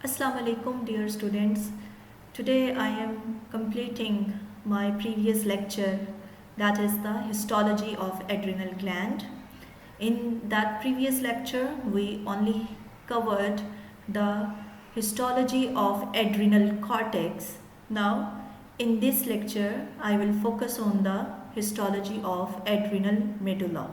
Assalamu alaikum dear students. Today I am completing my previous lecture, that is the histology of adrenal gland. In that previous lecture we only covered the histology of adrenal cortex. Now in this lecture I will focus on the histology of adrenal medulla.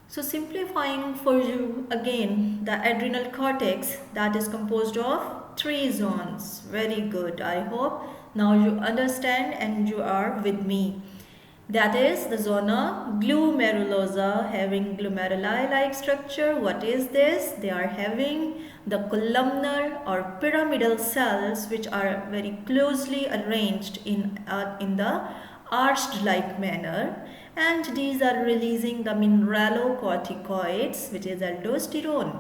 So simplifying for you again, the adrenal cortex that is composed of three zones. Very good. I hope now you understand and you are with me. That is the zona glomerulosa, having glomeruli-like structure. What is this? They are having the columnar or pyramidal cells which are very closely arranged in the arched like manner, and these are releasing the mineralocorticoids, which is aldosterone.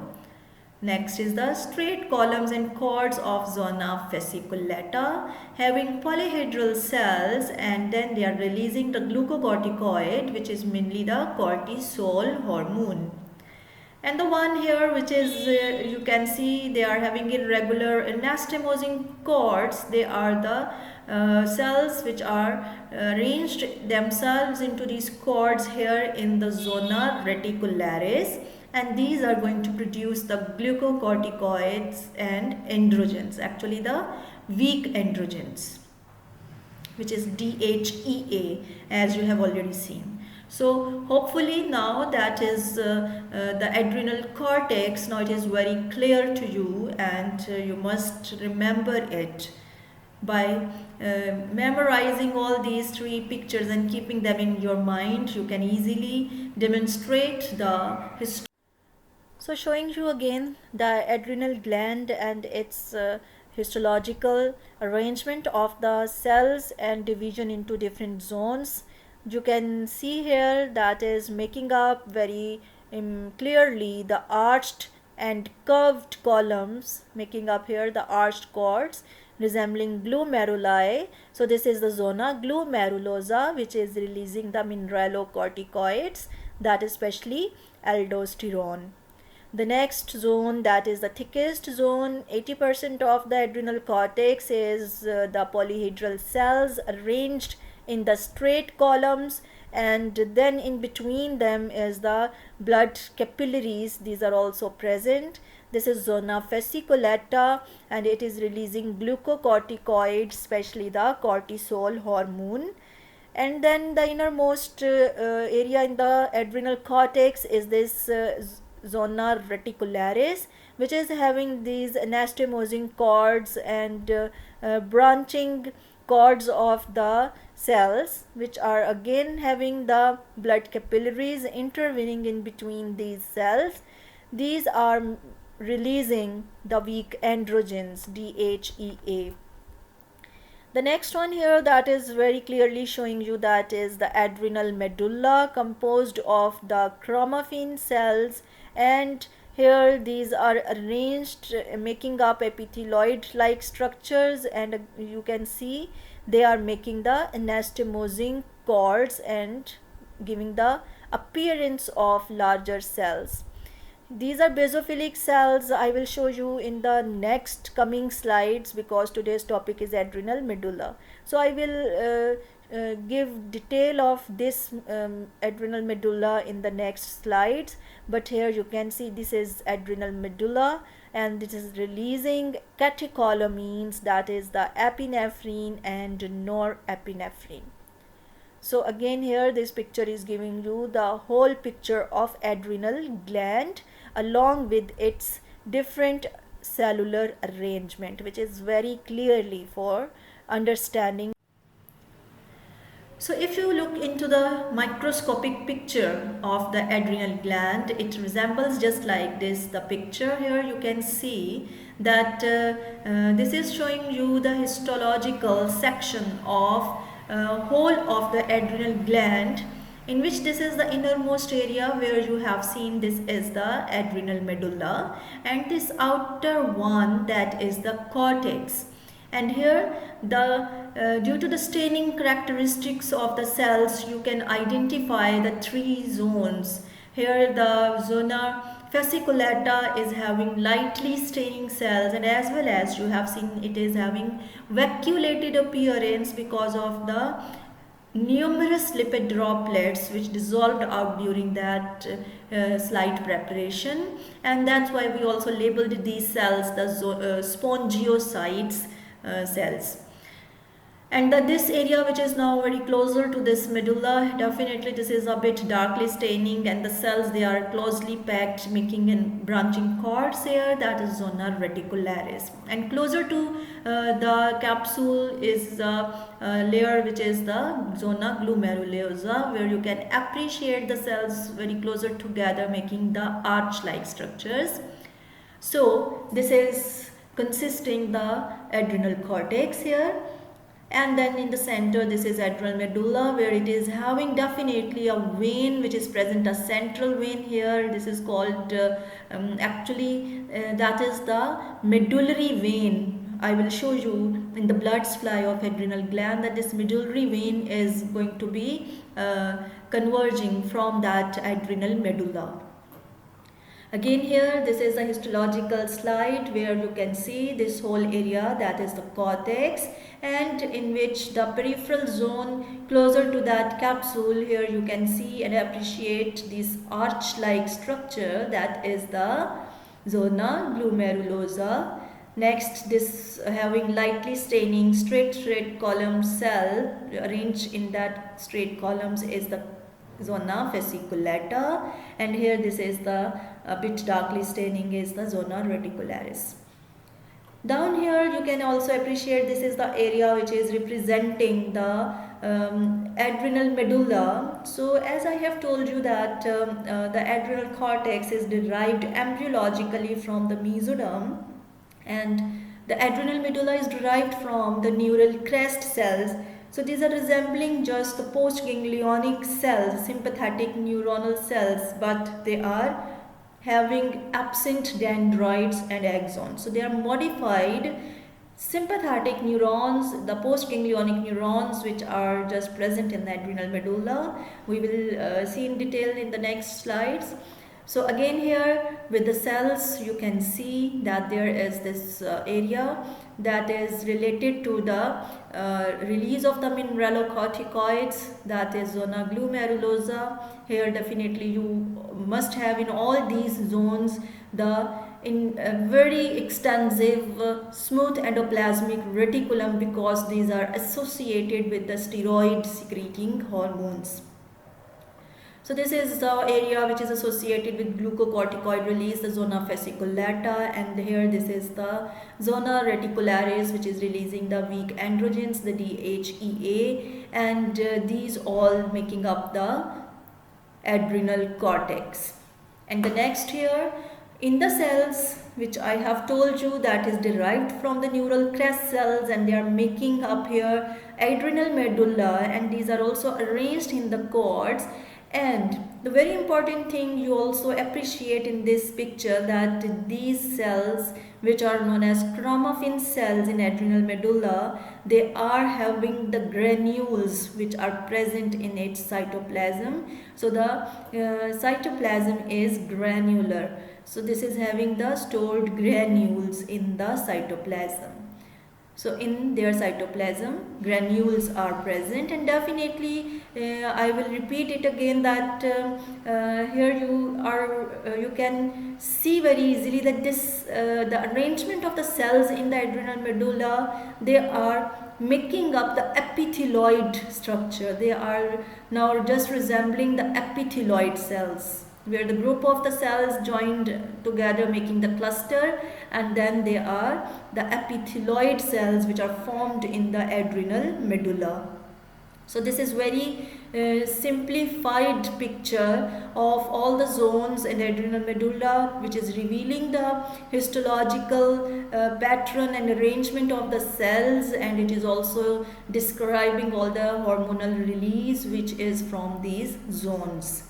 Next is the straight columns and cords of zona fasciculata, having polyhedral cells, and then they are releasing the glucocorticoid, which is mainly the cortisol hormone. And the one here which is you can see they are having irregular anastomosing cords. They are the cells which are arranged themselves into these cords here in the zona reticularis, and these are going to produce the glucocorticoids and androgens, actually the weak androgens, which is DHEA, as you have already seen. So hopefully now that is the adrenal cortex, now it is very clear to you, and you must remember it by memorizing all these three pictures and keeping them in your mind. You can easily demonstrate the history. So showing you again the adrenal gland and its histological arrangement of the cells and division into different zones. You can see here that is making up very clearly the arched and curved columns, making up here the arched cords resembling glomeruli. So this is the zona glomerulosa, which is releasing the mineralocorticoids, that is especially aldosterone. The next zone, that is the thickest zone, 80% of the adrenal cortex is the polyhedral cells arranged in the straight columns, and then in between them is the blood capillaries. These are also present. This is zona fasciculata, and it is releasing glucocorticoids, especially the cortisol hormone. And then the innermost area in the adrenal cortex is this zona reticularis, which is having these anastomosing cords and branching cords of the cells, which are again having the blood capillaries intervening in between these cells. These are releasing the weak androgens, DHEA. The next one here that is very clearly showing you, that is the adrenal medulla, composed of the chromaffin cells, and here these are arranged making up epithelioid like structures, and you can see they are making the anastomosing cords and giving the appearance of larger cells. These are basophilic cells. I will show you in the next coming slides, because today's topic is adrenal medulla. So I will give detail of this adrenal medulla in the next slides, but here you can see this is adrenal medulla, and this is releasing catecholamines, that is the epinephrine and norepinephrine. So again here this picture is giving you the whole picture of adrenal gland along with its different cellular arrangement, which is very clearly for understanding. So if you look into the microscopic picture of the adrenal gland, it resembles just like this. The picture here you can see that this is showing you the histological section of whole of the adrenal gland, in which this is the innermost area where you have seen this is the adrenal medulla, and this outer one, that is the cortex. And here the due to the staining characteristics of the cells, you can identify the three zones. Here the zona fasciculata is having lightly staining cells, and as well as you have seen it is having vacuolated appearance because of the numerous lipid droplets which dissolved out during that slide preparation, and that's why we also labeled these cells the spongiocytes cells. And this area which is now very closer to this medulla, definitely this is a bit darkly staining, and the cells, they are closely packed, making and branching cords here, that is zona reticularis. And closer to the capsule is the layer which is the zona glomerulosa, where you can appreciate the cells very closer together, making the arch-like structures. So this is consisting the adrenal cortex here. And then in the center, this is adrenal medulla, where it is having definitely a vein which is present, a central vein here. This is called that is the medullary vein. I will show you in the blood supply of adrenal gland that this medullary vein is going to be converging from that adrenal medulla. Again here, this is a histological slide where you can see this whole area, that is the cortex, and in which the peripheral zone closer to that capsule, here you can see and appreciate this arch-like structure, that is the zona glomerulosa. Next, this having lightly staining straight column cell, arranged in that straight columns, is the zona fasciculata, and here this is the a bit darkly staining is the zona reticularis. Down here you can also appreciate this is the area which is representing the adrenal medulla. So as I have told you that the adrenal cortex is derived embryologically from the mesoderm, and the adrenal medulla is derived from the neural crest cells. So these are resembling just the postganglionic cells, sympathetic neuronal cells, but they are having absent dendrites and axons. So they are modified sympathetic neurons, the postganglionic neurons which are just present in the adrenal medulla. We will see in detail in the next slides. So again here with the cells you can see that there is this area that is related to the release of the mineralocorticoids, that is zona glomerulosa. Here definitely you must have in all these zones the very extensive smooth endoplasmic reticulum, because these are associated with the steroid secreting hormones. So this is the area which is associated with glucocorticoid release, the zona fasciculata, and here this is the zona reticularis which is releasing the weak androgens, the DHEA, and these all making up the adrenal cortex. And the next here, in the cells which I have told you that is derived from the neural crest cells, and they are making up here adrenal medulla, and these are also arranged in the cords. And the very important thing you also appreciate in this picture, that these cells which are known as chromaffin cells in adrenal medulla, they are having the granules which are present in its cytoplasm. So the cytoplasm is granular. So this is having the stored granules in the cytoplasm. So in their cytoplasm, granules are present, and definitely I will repeat it again that here you can see very easily that this the arrangement of the cells in the adrenal medulla, they are making up the epithelioid structure. They are now just resembling the epithelioid cells, where the group of the cells joined together making the cluster, and then they are the epithelioid cells which are formed in the adrenal medulla. So this is very simplified picture of all the zones in the adrenal medulla, which is revealing the histological pattern and arrangement of the cells, and it is also describing all the hormonal release which is from these zones.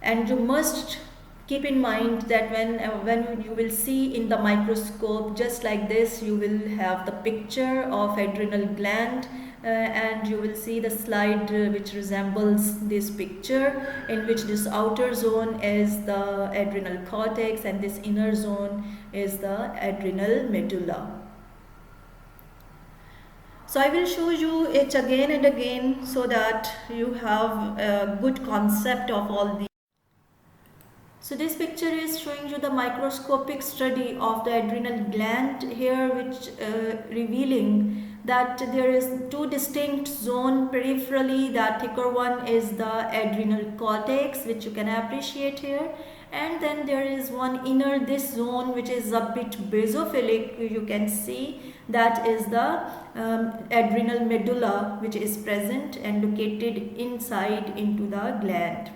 And you must Keep in mind that when you will see in the microscope just like this, you will have the picture of adrenal gland, and you will see the slide which resembles this picture, in which this outer zone is the adrenal cortex and this inner zone is the adrenal medulla. So I will show you it again and again so that you have a good concept of all these. So this picture is showing you the microscopic study of the adrenal gland here, which revealing that there is two distinct zone peripherally. The thicker one is the adrenal cortex, which you can appreciate here, and then there is one inner this zone which is a bit basophilic. You can see that is the adrenal medulla, which is present and located inside into the gland.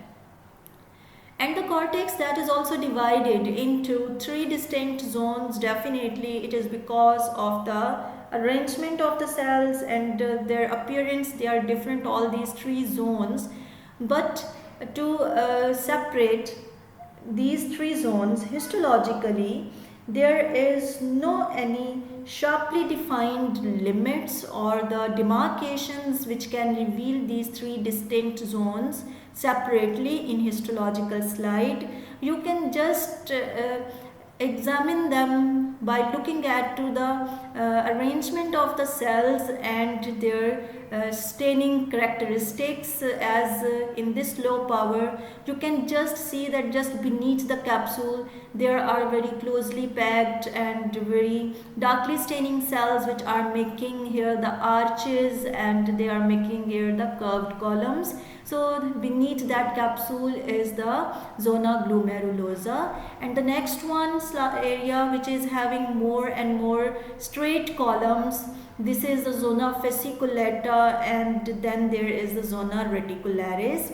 And the cortex, that is also divided into three distinct zones. Definitely it is because of the arrangement of the cells and their appearance. They are different, all these three zones. But to separate these three zones histologically, there is no any sharply defined limits or the demarcations which can reveal these three distinct zones separately in histological slide. You can just examine them by looking at to the arrangement of the cells and their staining characteristics, as in this low power you can just see that just beneath the capsule there are very closely packed and very darkly staining cells which are making here the arches and they are making here the curved columns. So beneath that capsule is the zona glomerulosa, and the next one area which is having more and more straight columns, this is the zona fasciculata, and then there is the zona reticularis.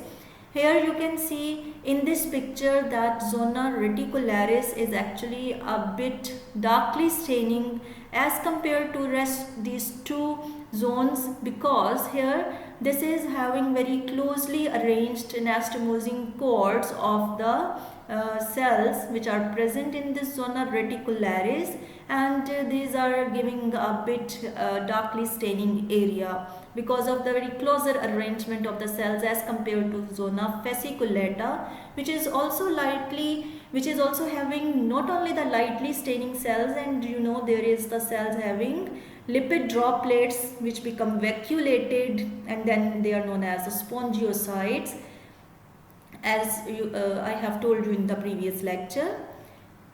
Here you can see in this picture that zona reticularis is actually a bit darkly staining as compared to rest these two zones, because here this is having very closely arranged anastomosing cords of the cells which are present in this zona reticularis, and these are giving a bit darkly staining area because of the very closer arrangement of the cells as compared to zona fasciculata, which is also having not only the lightly staining cells, and you know there is the cells having lipid droplets which become vacuolated and then they are known as the spongiocytes, as I have told you in the previous lecture.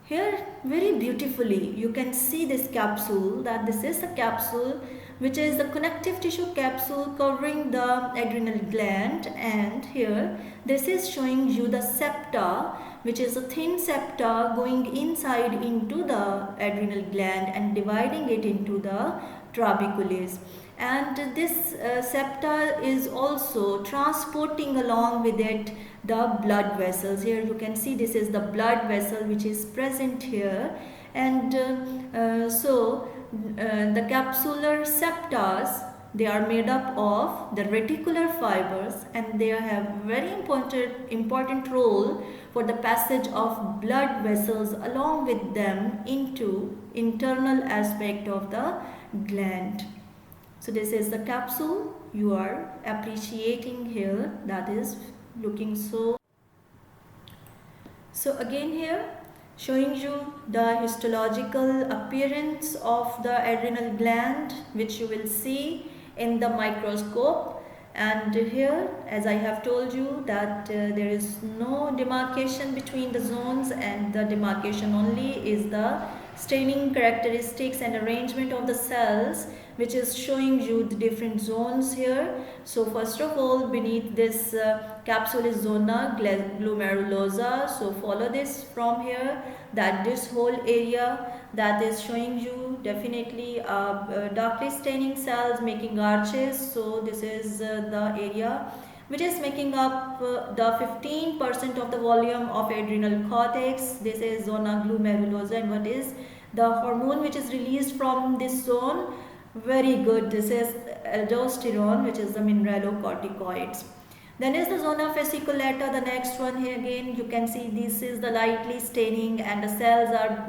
Here very beautifully you can see this capsule, that this is the capsule which is the connective tissue capsule covering the adrenal gland, and here this is showing you the septa, which is a thin septa going inside into the adrenal gland and dividing it into the trabecules. And this septa is also transporting along with it the blood vessels. Here you can see this is the blood vessel which is present here, and the capsular septas, they are made up of the reticular fibers, and they have very important role for the passage of blood vessels along with them into internal aspect of the gland. So this is the capsule you are appreciating here, that is looking so again here showing you the histological appearance of the adrenal gland, which you will see in the microscope. And here, as I have told you, that there is no demarcation between the zones, and the demarcation only is the staining characteristics and arrangement of the cells, which is showing you the different zones here. So first of all, beneath this capsule is zona glomerulosa. So follow this from here, that this whole area that is showing you definitely darkly staining cells making arches. So this is the area which is making up the 15% of the volume of adrenal cortex. This is zona glomerulosa, and what is the hormone which is released from this zone? Very good, this is aldosterone, which is the mineralocorticoids. Then is the zona fasciculata, the next one. Here again you can see this is the lightly staining, and the cells are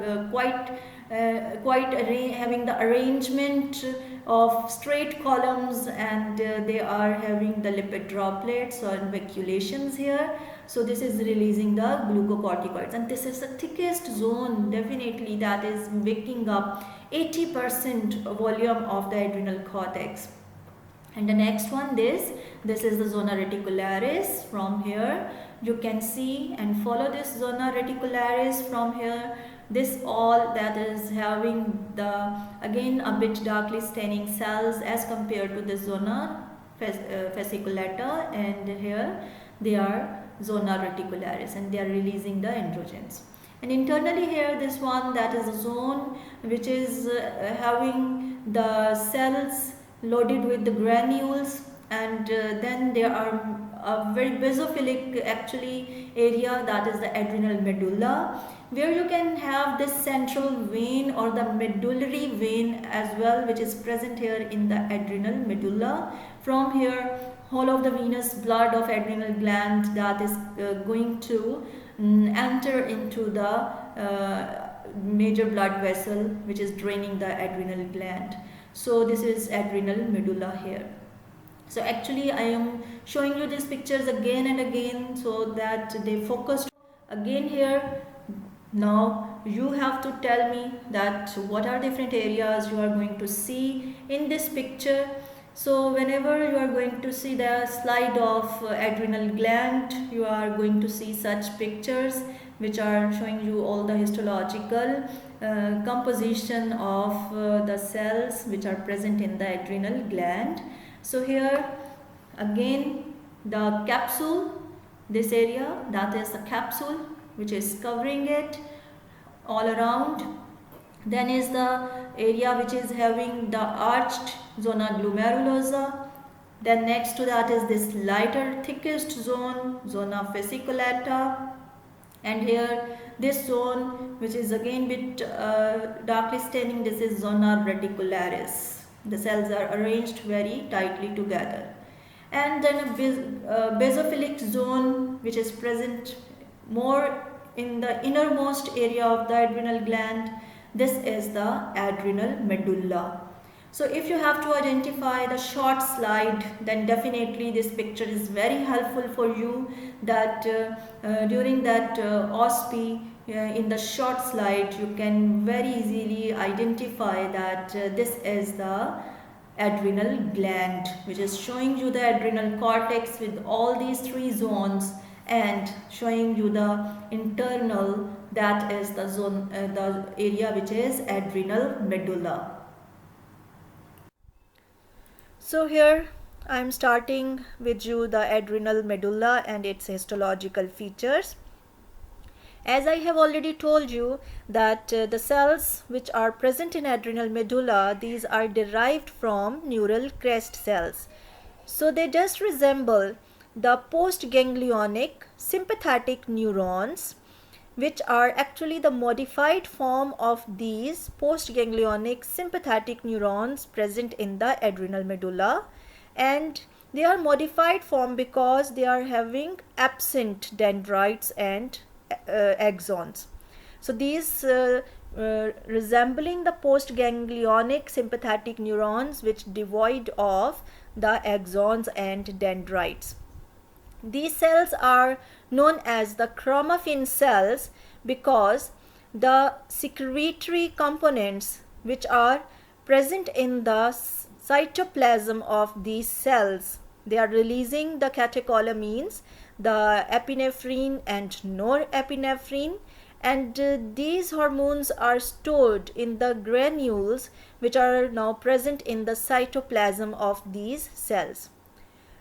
having the arrangement of straight columns, and they are having the lipid droplets or vacuolations here. So this is releasing the glucocorticoids, and this is the thickest zone definitely, that is waking up 80% volume of the adrenal cortex. And the next one, this is the zona reticularis. From here you can see and follow this zona reticularis from here. This all that is having the again a bit darkly staining cells as compared to the zona fasciculata, and here they are zona reticularis, and they are releasing the androgens. And internally here, this one, that is a zone which is having the cells loaded with the granules, and then there are a very basophilic actually area, that is the adrenal medulla, where you can have this central vein or the medullary vein as well, which is present here in the adrenal medulla. From here, whole of the venous blood of adrenal gland that is going to enter into the major blood vessel which is draining the adrenal gland. So this is adrenal medulla here. So actually I am showing you these pictures again and again so that they focus again here. Now you have to tell me that what are different areas you are going to see in this picture. So whenever you are going to see the slide of adrenal gland, you are going to see such pictures which are showing you all the histological composition of the cells which are present in the adrenal gland. So here again the capsule, this area, that is the capsule which is covering it all around. Then is the area which is having the arched zona glomerulosa. Then next to that is this lighter thickest zone, zona fasciculata. And here this zone which is again bit darkly staining, this is zona reticularis. The cells are arranged very tightly together. And then a basophilic zone which is present more in the innermost area of the adrenal gland. This is the adrenal medulla. So if you have to identify the short slide, then definitely this picture is very helpful for you, that during that OSPE in the short slide you can very easily identify that this is the adrenal gland which is showing you the adrenal cortex with all these three zones, and showing you the internal, that is the zone, the area which is adrenal medulla. So here I am starting with you the adrenal medulla and its histological features. As I have already told you that the cells which are present in adrenal medulla, these are derived from neural crest cells. So they just resemble the postganglionic sympathetic neurons, which are actually the modified form of these postganglionic sympathetic neurons present in the adrenal medulla, and they are modified form because they are having absent dendrites and axons. So these resembling the postganglionic sympathetic neurons which devoid of the axons and dendrites. These cells are known as the chromaffin cells because the secretory components which are present in the cytoplasm of these cells, they are releasing the catecholamines, the epinephrine and norepinephrine, and these hormones are stored in the granules which are now present in the cytoplasm of these cells.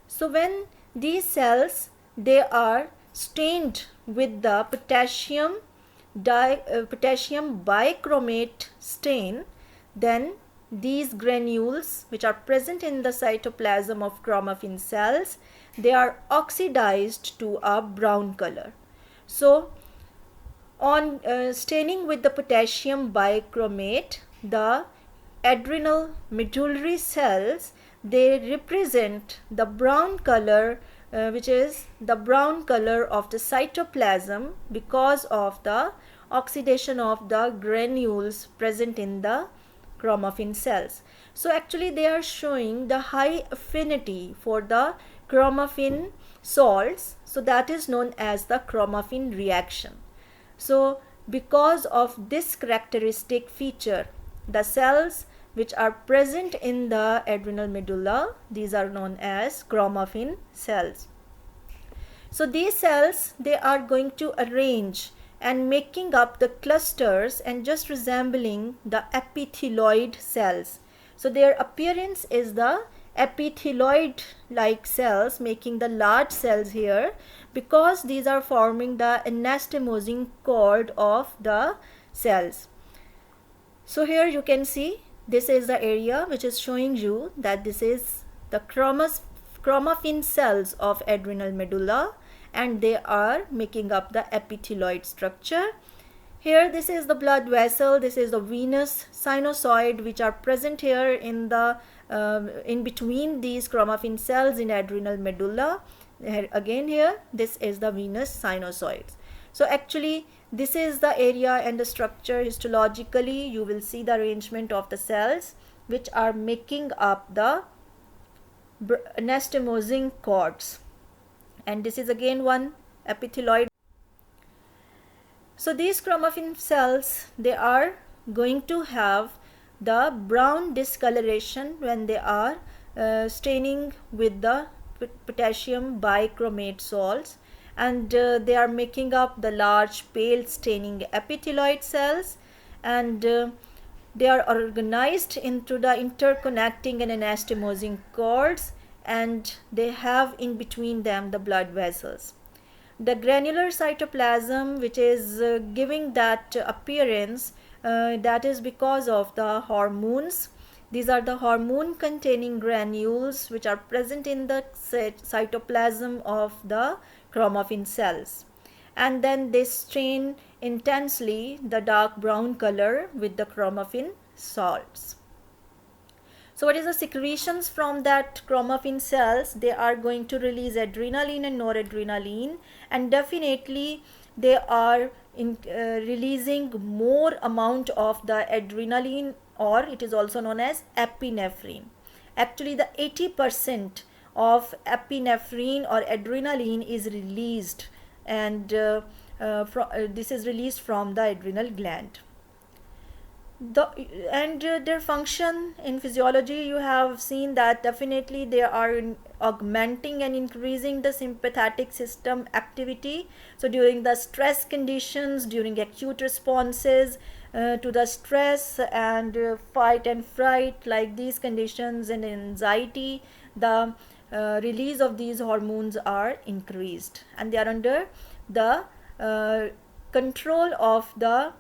So when these cells, they are stained with the potassium bichromate stain, then these granules which are present in the cytoplasm of chromaffin cells, they are oxidized to a brown color. So on staining with the potassium bichromate, the adrenal medullary cells, they represent the brown color which is the brown color of the cytoplasm because of the oxidation of the granules present in the chromaffin cells. So actually they are showing the high affinity for the chromaffin salts, so that is known as the chromaffin reaction. So because of this characteristic feature, the cells which are present in the adrenal medulla, these are known as chromaffin cells. So these cells, they are going to arrange and making up the clusters and just resembling the epithelioid cells. So their appearance is the epithelioid like cells, making the large cells here, because these are forming the anastomosing cord of the cells. So here you can see this is the area which is showing you that this is the chromaffin cells of adrenal medulla, and they are making up the epithelioid structure. Here this is the blood vessel, this is the venous sinusoid which are present here in the in between these chromaffin cells in adrenal medulla. Again here this is the venous sinusoids. So actually this is the area and the structure. Histologically you will see the arrangement of the cells which are making up the anastomosing cords, and this is again one epithelioid. So these chromaffin cells, they are going to have the brown discoloration when they are staining with the potassium bichromate salts, and they are making up the large pale staining epithelioid cells, and they are organized into the interconnecting and anastomosing cords, and they have in between them the blood vessels. The granular cytoplasm which is giving that appearance, that is because of the hormones. These are the hormone containing granules which are present in the cytoplasm of the chromaffin cells, and then they stain intensely the dark brown color with the chromaffin salts. So what is the secretions from that chromaffin cells? They are going to release adrenaline and noradrenaline, and definitely they are releasing more amount of the adrenaline, or it is also known as epinephrine. Actually the 80% of epinephrine or adrenaline is released, and this is released from the adrenal gland. Their function in physiology, you have seen that definitely they are augmenting and increasing the sympathetic system activity. So during the stress conditions, during acute responses to the stress and fight and fright, like these conditions, and anxiety, the release of these hormones are increased, and they are under the control of the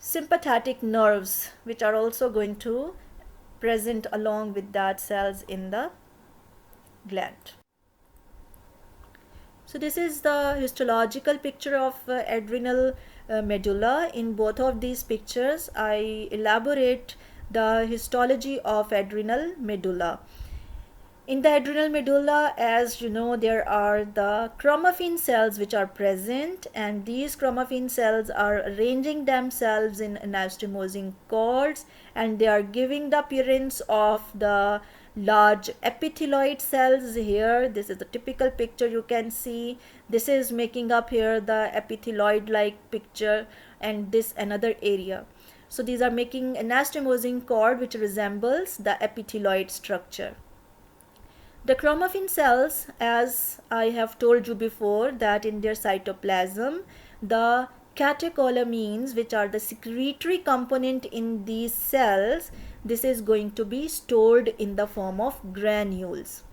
sympathetic nerves, which are also going to present along with that cells in the gland. So this is the histological picture of adrenal medulla. In both of these pictures I elaborate the histology of adrenal medulla. In the adrenal medulla, as you know, there are the chromaffin cells which are present, and these chromaffin cells are arranging themselves in anastomosing cords, and they are giving the appearance of the large epithelioid cells here. This is the typical picture you can see. This is making up here the epithelioid like picture, and this another area. So these are making anastomosing cord which resembles the epithelioid structure. The chromaffin cells, as I have told you before, that in their cytoplasm, the catecholamines, which are the secretory component in these cells, this is going to be stored in the form of granules.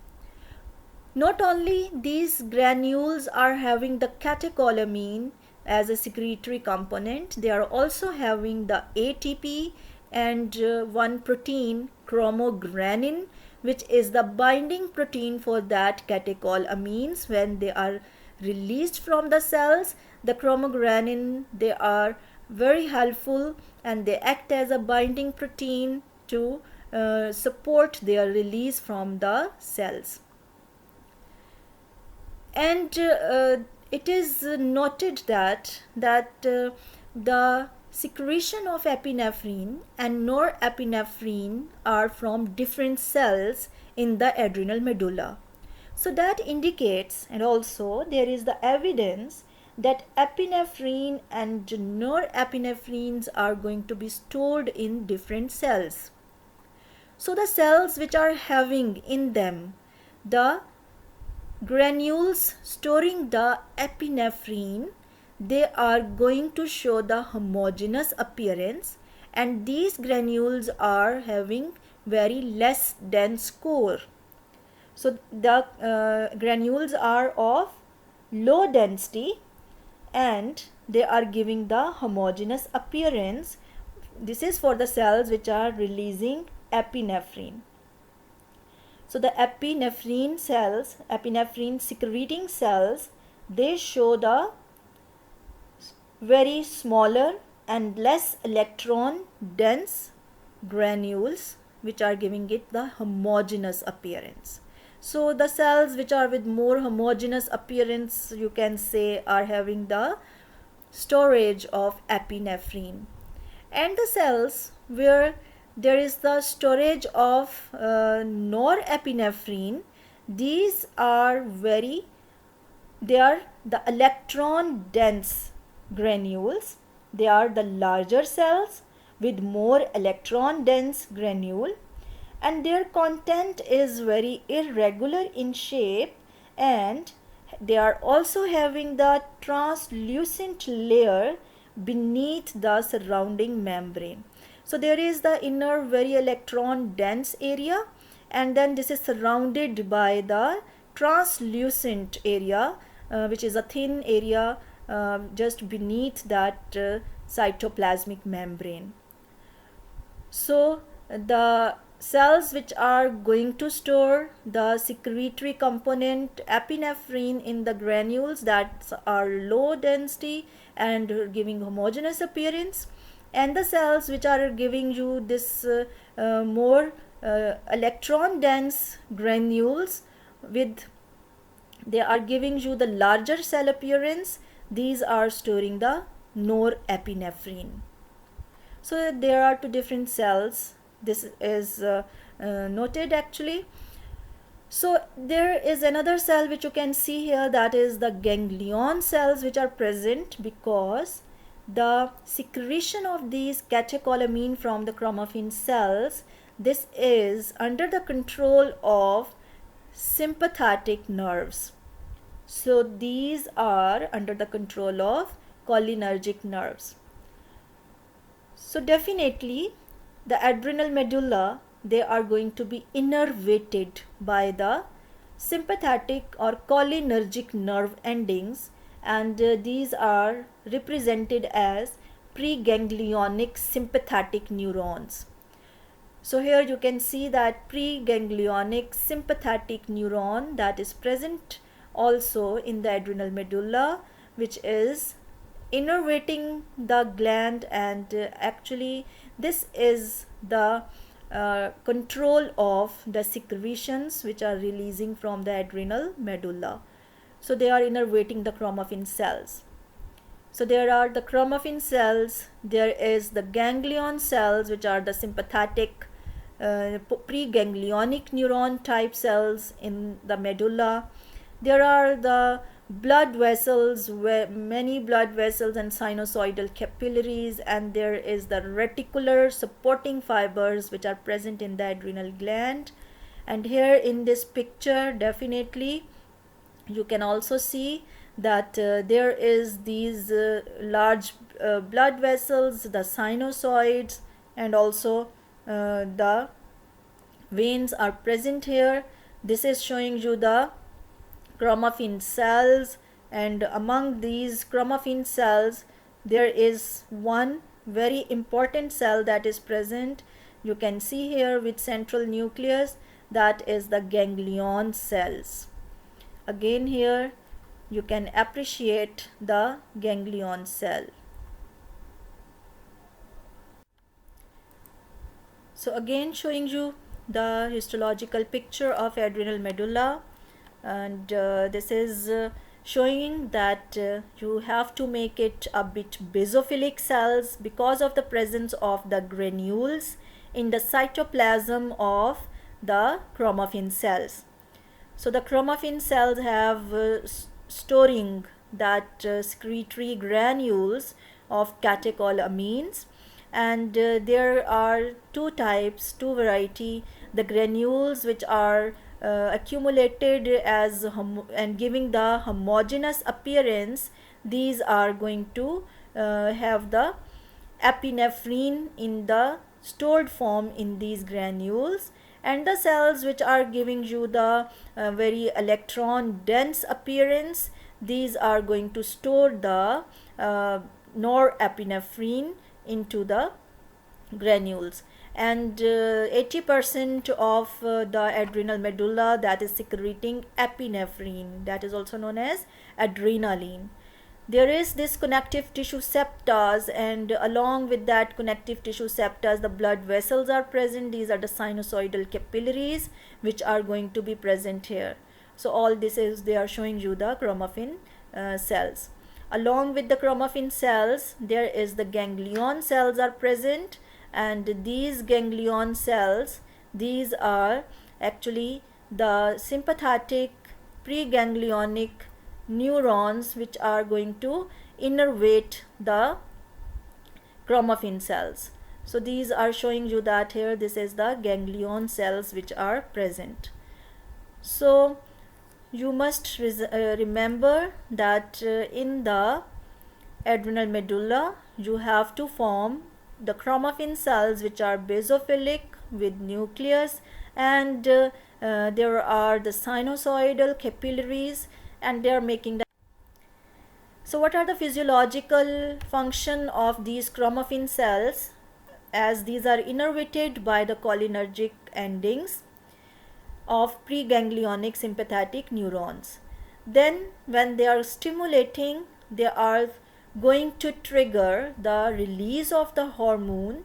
Not only these granules are having the catecholamine as a secretory component, they are also having the ATP and one protein, chromogranin, which is the binding protein for that catecholamines. When they are released from the cells, the chromogranin, they are very helpful, and they act as a binding protein to support their release from the cells. And it is noted that the secretion of epinephrine and norepinephrine are from different cells in the adrenal medulla. So that indicates, and also there is the evidence that epinephrine and norepinephrine's are going to be stored in different cells. So the cells which are having in them the granules storing the epinephrine, they are going to show the homogeneous appearance, and these granules are having very less dense core. So the granules are of low density and they are giving the homogeneous appearance. This is for the cells which are releasing epinephrine. So the epinephrine cells, epinephrine secreting cells, they show the very smaller and less electron dense granules which are giving it the homogeneous appearance. So the cells which are with more homogeneous appearance, you can say, are having the storage of epinephrine, and the cells where there is the storage of norepinephrine, these are they are the electron dense granules. They are the larger cells with more electron dense granule, and their content is very irregular in shape, and they are also having the translucent layer beneath the surrounding membrane. So there is the inner very electron dense area, and then this is surrounded by the translucent area, which is a thin area just beneath that cytoplasmic membrane. So the cells which are going to store the secretory component epinephrine in the granules that are low density and giving homogeneous appearance, and the cells which are giving you this more electron dense granules with they are giving you the larger cell appearance, these are storing the norepinephrine. So there are two different cells, this is noted actually. So there is another cell which you can see here, that is the ganglion cells which are present because the secretion of these catecholamine from the chromaffin cells, this is under the control of sympathetic nerves. So these are under the control of cholinergic nerves. So definitely the adrenal medulla, they are going to be innervated by the sympathetic or cholinergic nerve endings, and these are represented as preganglionic sympathetic neurons. So here you can see that preganglionic sympathetic neuron that is present also in the adrenal medulla, which is innervating the gland, and actually this is the control of the secretions which are releasing from the adrenal medulla. So they are innervating the chromaffin cells. So there are the chromaffin cells, there is the ganglion cells which are the sympathetic preganglionic neuron type cells in the medulla. There are the blood vessels, many blood vessels and sinusoidal capillaries, and there is the reticular supporting fibers which are present in the adrenal gland. And here in this picture definitely you can also see that there is these large blood vessels, the sinusoids, and also the veins are present here. This is showing you the chromaffin cells, and among these chromaffin cells there is one very important cell that is present. You can see here with central nucleus, that is the ganglion cells. Again here you can appreciate the ganglion cell. So again showing you the histological picture of adrenal medulla. and this is showing that you have to make it a bit basophilic cells because of the presence of the granules in the cytoplasm of the chromaffin cells. So the chromaffin cells have storing that secretory granules of catecholamines, and there are two types, two variety: the granules which are accumulated as and giving the homogeneous appearance. These are going to have the epinephrine in the stored form in these granules, and the cells which are giving you the very electron dense appearance, these are going to store the norepinephrine into the granules. And 80% of the adrenal medulla, that is secreting epinephrine, that is also known as adrenaline. There is this connective tissue septas, and along with that connective tissue septas, the blood vessels are present. These are the sinusoidal capillaries which are going to be present here. So all this is, they are showing you the chromaffin cells. Along with the chromaffin cells, there is the ganglion cells are present, and these ganglion cells, these are actually the sympathetic preganglionic neurons which are going to innervate the chromaffin cells. So these are showing you that here, this is the ganglion cells which are present. So you must remember that in the adrenal medulla you have to form the chromaffin cells which are basophilic with nucleus, and there are the sinusoidal capillaries, and they are making the. So what are the physiological function of these chromaffin cells, as these are innervated by the cholinergic endings of preganglionic sympathetic neurons? Then when they are stimulating, they are going to trigger the release of the hormone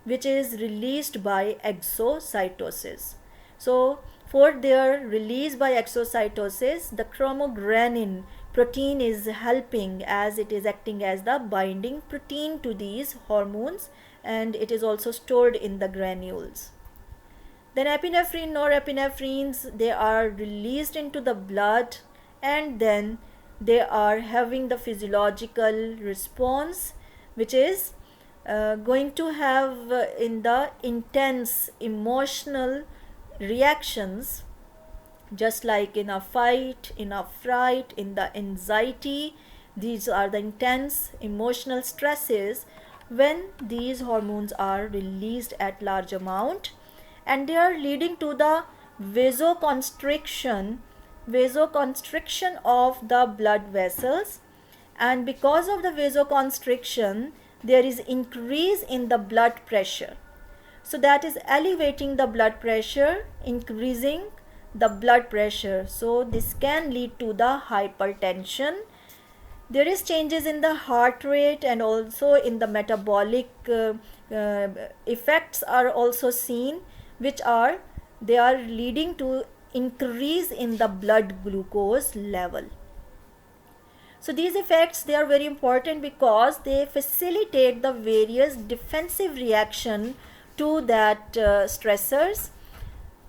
which is released by exocytosis. So for their release by exocytosis, the chromogranin protein is helping, as it is acting as the binding protein to these hormones, and it is also stored in the granules. Then epinephrine, norepinephrine's, they are released into the blood, and then they are having the physiological response which is going to have in the intense emotional reactions, just like in a fight, in a fright, in the anxiety. These are the intense emotional stresses when these hormones are released at large amount, and they are leading to the vasoconstriction of the blood vessels. And because of the vasoconstriction, there is increase in the blood pressure. So that is elevating the blood pressure, increasing the blood pressure. So this can lead to the hypertension. There is changes in the heart rate, and also in the metabolic effects are also seen, which are, they are leading to increase in the blood glucose level. So these effects, they are very important because they facilitate the various defensive reaction to that stressors.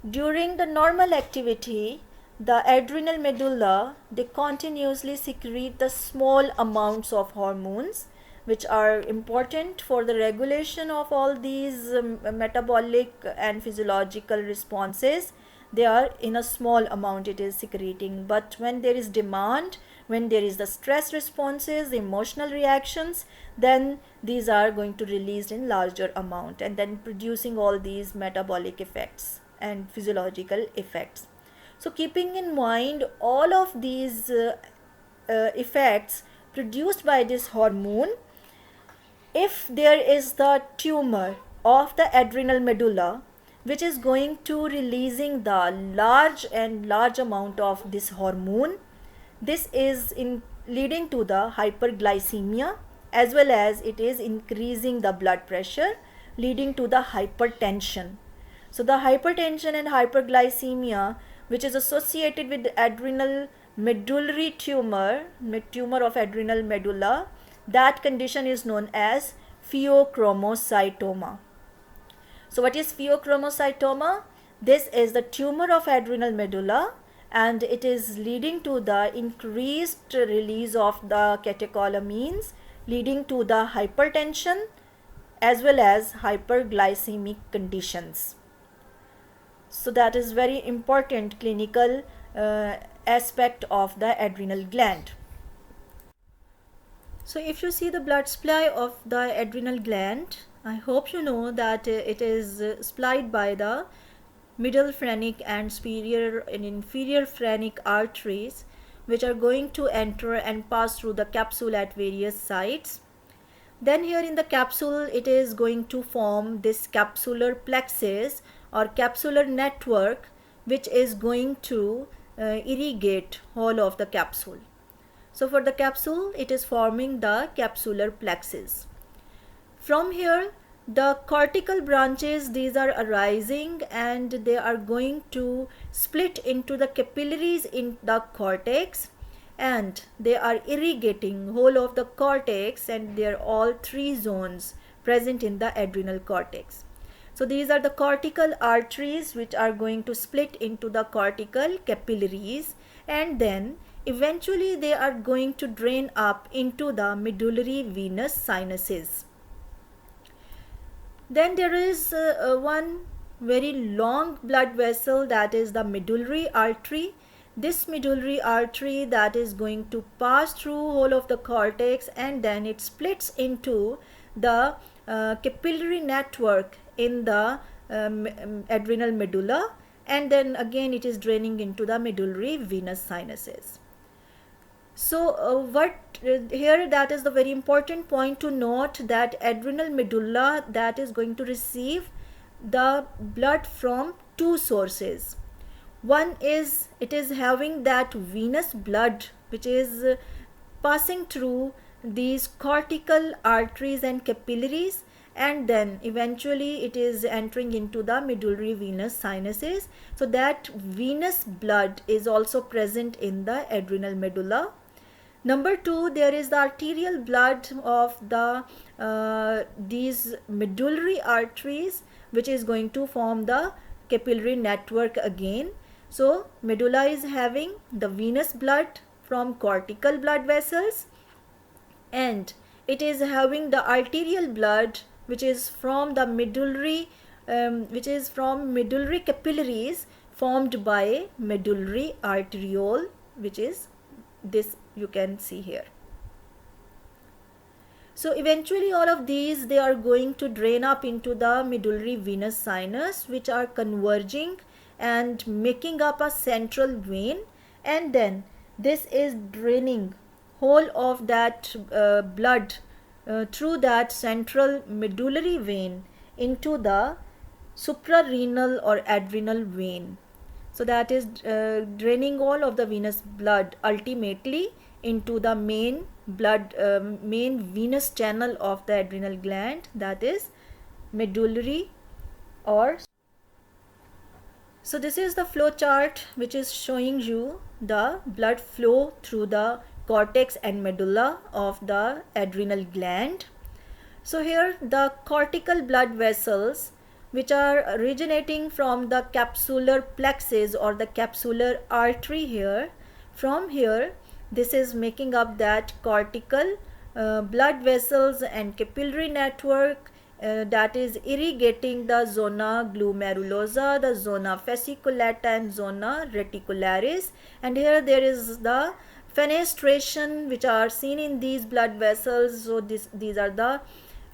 During the normal activity, the adrenal medulla, they continuously secrete the small amounts of hormones which are important for the regulation of all these metabolic and physiological responses. They are in a small amount it is secreting, but when there is demand, when there is the stress responses, the emotional reactions, then these are going to released in larger amount, and then producing all these metabolic effects and physiological effects. So keeping in mind all of these effects produced by this hormone, if there is the tumor of the adrenal medulla which is going to releasing the large amount of this hormone, this is in leading to the hyperglycemia, as well as it is increasing the blood pressure, leading to the hypertension. So the hypertension and hyperglycemia which is associated with adrenal medullary tumor, tumor of adrenal medulla. That condition is known as pheochromocytoma. So what is pheochromocytoma? This is the tumor of adrenal medulla, and it is leading to the increased release of the catecholamines, leading to the hypertension as well as hyperglycemic conditions. So that is very important clinical aspect of the adrenal gland. So if you see the blood supply of the adrenal gland, I hope you know that it is supplied by the middle phrenic and superior and inferior phrenic arteries, which are going to enter and pass through the capsule at various sites. Then here in the capsule, it is going to form this capsular plexus or capsular network, which is going to irrigate whole of the capsule. So for the capsule, it is forming the capsular plexus. From here, the cortical branches, these are arising and they are going to split into the capillaries in the cortex, and they are irrigating whole of the cortex, and they are all three zones present in the adrenal cortex. So these are the cortical arteries which are going to split into the cortical capillaries, and then eventually they are going to drain up into the medullary venous sinuses. Then there is one very long blood vessel, that is the medullary artery. This medullary artery that is going to pass through whole of the cortex, and then it splits into the capillary network in the adrenal medulla, and then again it is draining into the medullary venous sinuses. So here that is the very important point to note, that adrenal medulla that is going to receive the blood from two sources. One is it is having that venous blood which is passing through these cortical arteries and capillaries, and then eventually it is entering into the medullary venous sinuses. So that venous blood is also present in the adrenal medulla. Number two, there is the arterial blood of the these medullary arteries, which is going to form the capillary network again. So medulla is having the venous blood from cortical blood vessels, and it is having the arterial blood which is from the medullary capillaries formed by medullary arteriole, which is this you can see here. So eventually all of these, they are going to drain up into the medullary venous sinus, which are converging and making up a central vein, and then this is draining whole of that blood through that central medullary vein into the suprarenal or adrenal vein. So that is draining all of the venous blood ultimately into the main venous channel of the adrenal gland, that is medullary or. So this is the flow chart which is showing you the blood flow through the cortex and medulla of the adrenal gland. So here the cortical blood vessels, which are originating from the capsular plexus or the capsular artery here, from here this is making up that cortical blood vessels and capillary network that is irrigating the zona glomerulosa, the zona fasciculata and zona reticularis, and here there is the fenestration which are seen in these blood vessels. So these are the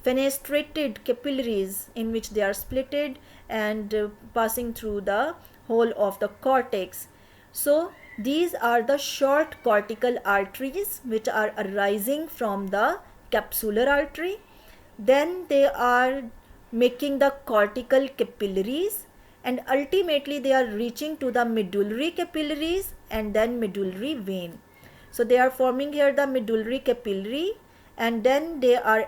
fenestrated capillaries in which they are splitted and passing through the whole of the cortex. So these are the short cortical arteries which are arising from the capsular artery. Then they are making the cortical capillaries, and ultimately they are reaching to the medullary capillaries and then medullary vein. So they are forming here the medullary capillary, and then they are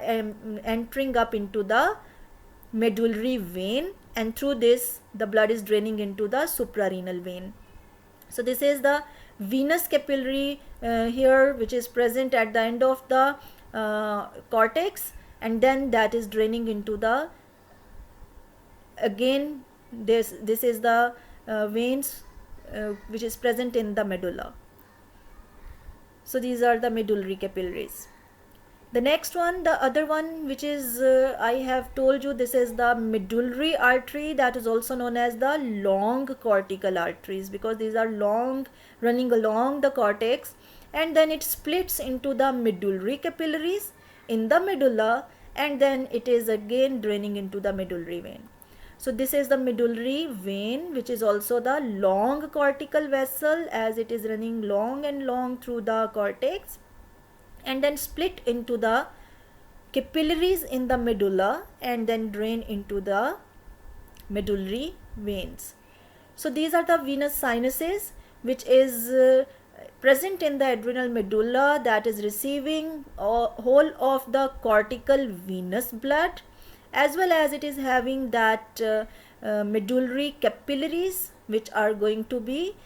entering up into the medullary vein, and through this the blood is draining into the suprarenal vein. So this is the venous capillary here, which is present at the end of the cortex, and then that is draining into the, again this is the veins which is present in the medulla. So these are the medullary capillaries. The next one, the other one, which is I have told you, this is the medullary artery, that is also known as the long cortical arteries, because these are long, running along the cortex, and then it splits into the medullary capillaries in the medulla, and then it is again draining into the medullary vein. So this is the medullary vein, which is also the long cortical vessel, as it is running long and long through the cortex, and then split into the capillaries in the medulla, and then drain into the medullary veins. So these are the venous sinuses, which is present in the adrenal medulla, that is receiving whole of the cortical venous blood, as well as it is having that medullary capillaries, which are going to be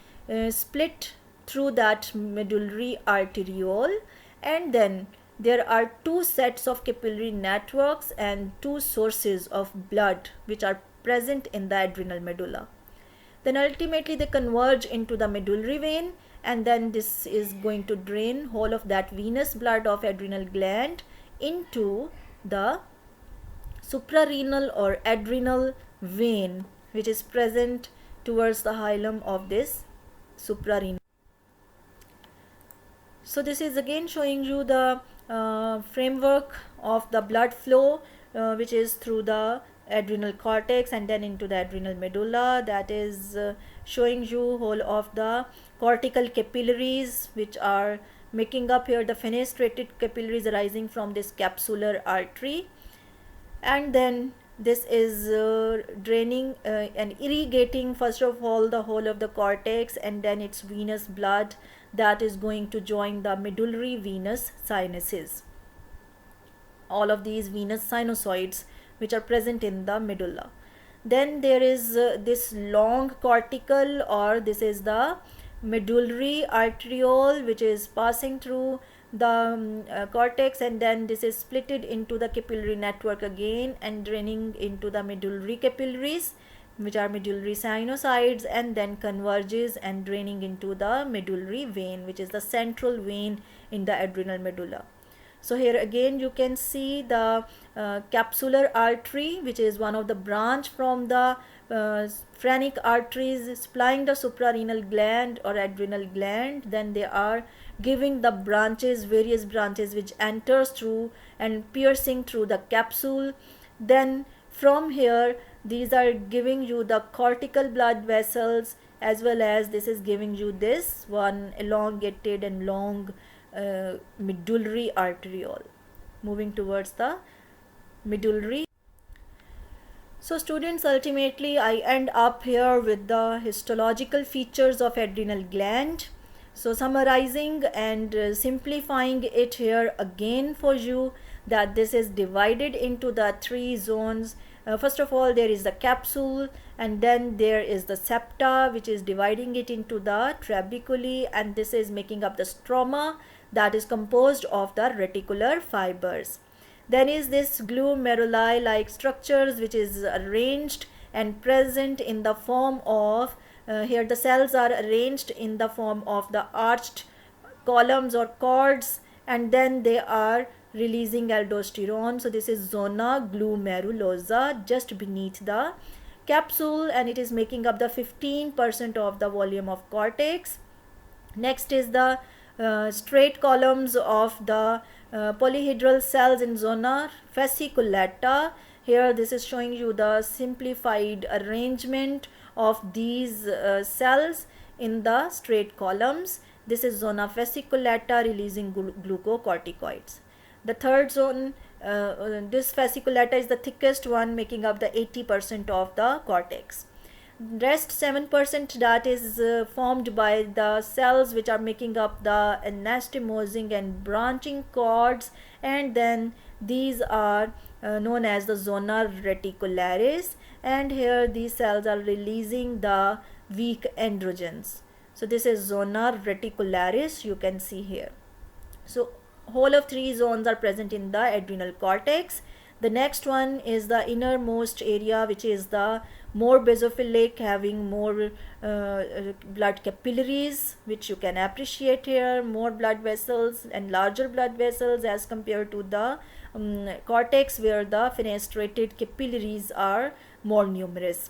split through that medullary arteriole. And then there are two sets of capillary networks and two sources of blood which are present in the adrenal medulla. Then ultimately they converge into the medullary vein, and then this is going to drain whole of that venous blood of adrenal gland into the suprarenal or adrenal vein, which is present towards the hilum of this suprarenal. So this is again showing you the framework of the blood flow, which is through the adrenal cortex and then into the adrenal medulla. That is showing you whole of the cortical capillaries, which are making up here the fenestrated capillaries arising from this capsular artery. And then this is draining and irrigating first of all the whole of the cortex, and then its venous blood that is going to join the medullary venous sinuses, all of these venous sinusoids which are present in the medulla. Then there is this long cortical, or this is the medullary arteriole, which is passing through the cortex, and then this is splitted into the capillary network again and draining into the medullary capillaries, which are medullary sinusoids, and then converges and draining into the medullary vein, which is the central vein in the adrenal medulla. So here again you can see the capsular artery, which is one of the branch from the phrenic arteries supplying the suprarenal gland or adrenal gland. Then they are giving the branches, various branches, which enters through and piercing through the capsule. Then from here these are giving you the cortical blood vessels, as well as this is giving you this one elongated and long medullary arteriole moving towards the medullary. So students, ultimately I end up here with the histological features of adrenal gland. So summarizing and simplifying it here again for you, that this is divided into the three zones. First of all, there is the capsule, and then there is the septa, which is dividing it into the trabeculae, and this is making up the stroma that is composed of the reticular fibers. Then is this glomeruli like structures, which is arranged and present in the form of here the cells are arranged in the form of the arched columns or cords, and then they are releasing aldosterone. So this is zona glomerulosa just beneath the capsule, and it is making up the 15% of the volume of cortex. Next is the straight columns of the polyhedral cells in zona fasciculata. Here this is showing you the simplified arrangement of these cells in the straight columns. This is zona fasciculata releasing glucocorticoids. The third zone, this fasciculata is the thickest one, making up the 80% of the cortex. Rest 7% that is formed by the cells which are making up the anastomosing and branching cords, and then these are known as the zona reticularis, and here these cells are releasing the weak androgens. So this is zona reticularis, you can see here. So whole of three zones are present in the adrenal cortex. The next one is the innermost area, which is the more basophilic, having more blood capillaries, which you can appreciate here, more blood vessels and larger blood vessels as compared to the cortex, where the fenestrated capillaries are more numerous.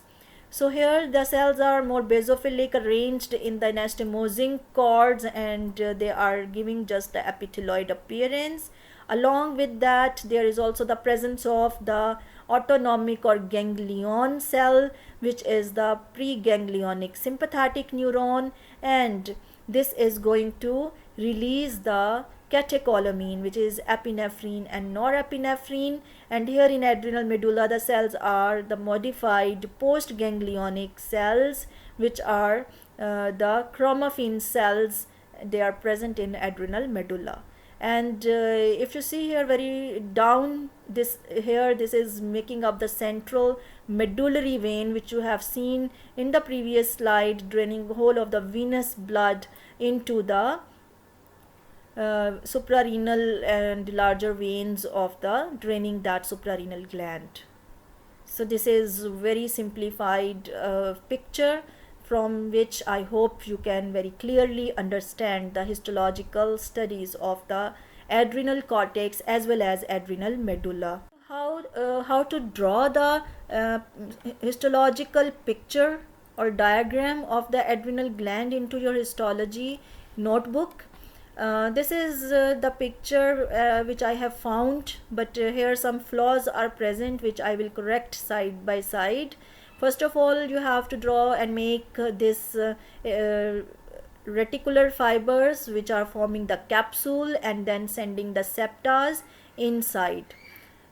So here the cells are more basophilic, arranged in the anastomosing cords, and they are giving just the epithelioid appearance. Along with that, there is also the presence of the autonomic or ganglion cell, which is the preganglionic sympathetic neuron, and this is going to release the catecholamine, which is epinephrine and norepinephrine. And here in adrenal medulla, the cells are the modified postganglionic cells, which are the chromaffin cells. They are present in adrenal medulla. And if you see here very down, this is making up the central medullary vein, which you have seen in the previous slide, draining whole of the venous blood into the suprarenal and larger veins of the draining that suprarenal gland. So this is very simplified picture, from which I hope you can very clearly understand the histological studies of the adrenal cortex as well as adrenal medulla. How to draw the histological picture or diagram of the adrenal gland into your histology notebook. This is the picture which I have found, but here some flaws are present, which I will correct side by side. First of all, you have to draw and make this reticular fibers, which are forming the capsule and then sending the septas inside.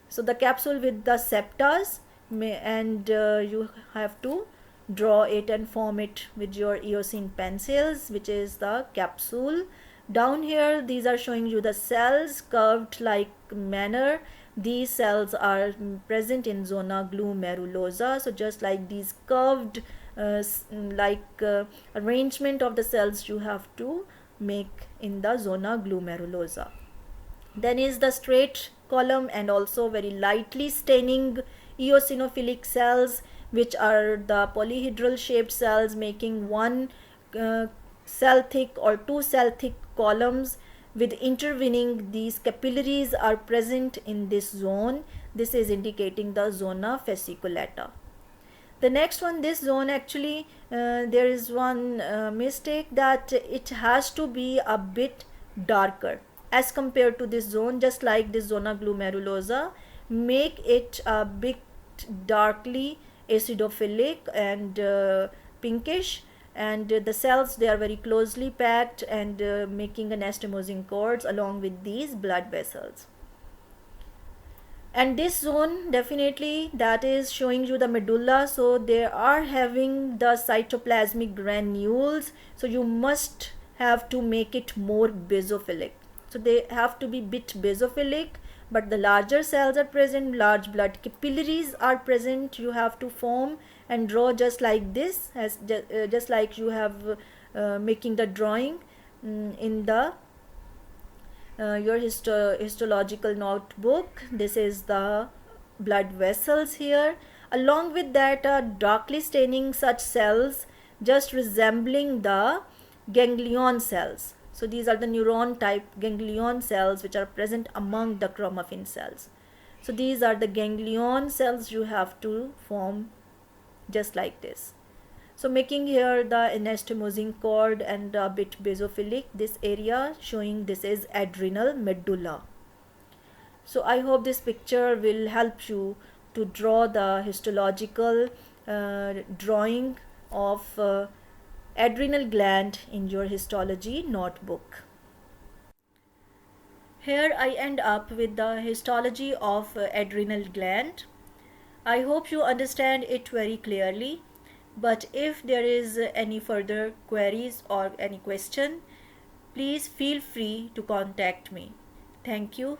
So the capsule with the septas, and you have to draw it and form it with your eosine pencils, which is the capsule. Down here, these are showing you the cells curved like manner. These cells are present in zona glomerulosa. So just like these curved arrangement of the cells, you have to make in the zona glomerulosa. Then is the straight column and also very lightly staining eosinophilic cells, which are the polyhedral shaped cells making one cell thick or two cell thick columns with intervening. These capillaries are present in this zone. This is indicating the zona fasciculata. The next one, this zone, actually there is one mistake, that it has to be a bit darker as compared to this zone. Just like this zona glomerulosa, make it a bit darkly acidophilic and pinkish, and the cells, they are very closely packed and making anastomosing cords along with these blood vessels. And this zone, definitely that is showing you the medulla, so they are having the cytoplasmic granules, so you must have to make it more basophilic. So they have to be bit basophilic, but the larger cells are present, large blood capillaries are present. You have to form and draw just like this, as just like you have making the drawing in the your histological notebook. This is the blood vessels here. Along with that, darkly staining such cells just resembling the ganglion cells. So these are the neuron type ganglion cells which are present among the chromaffin cells. So these are the ganglion cells you have to form just like this. So making here the anastomosing cord and a bit basophilic, this area showing this is adrenal medulla. So I hope this picture will help you to draw the histological drawing of adrenal gland in your histology notebook. Here I end up with the histology of adrenal gland. I hope you understand it very clearly, but if there is any further queries or any question, please feel free to contact me. Thank you.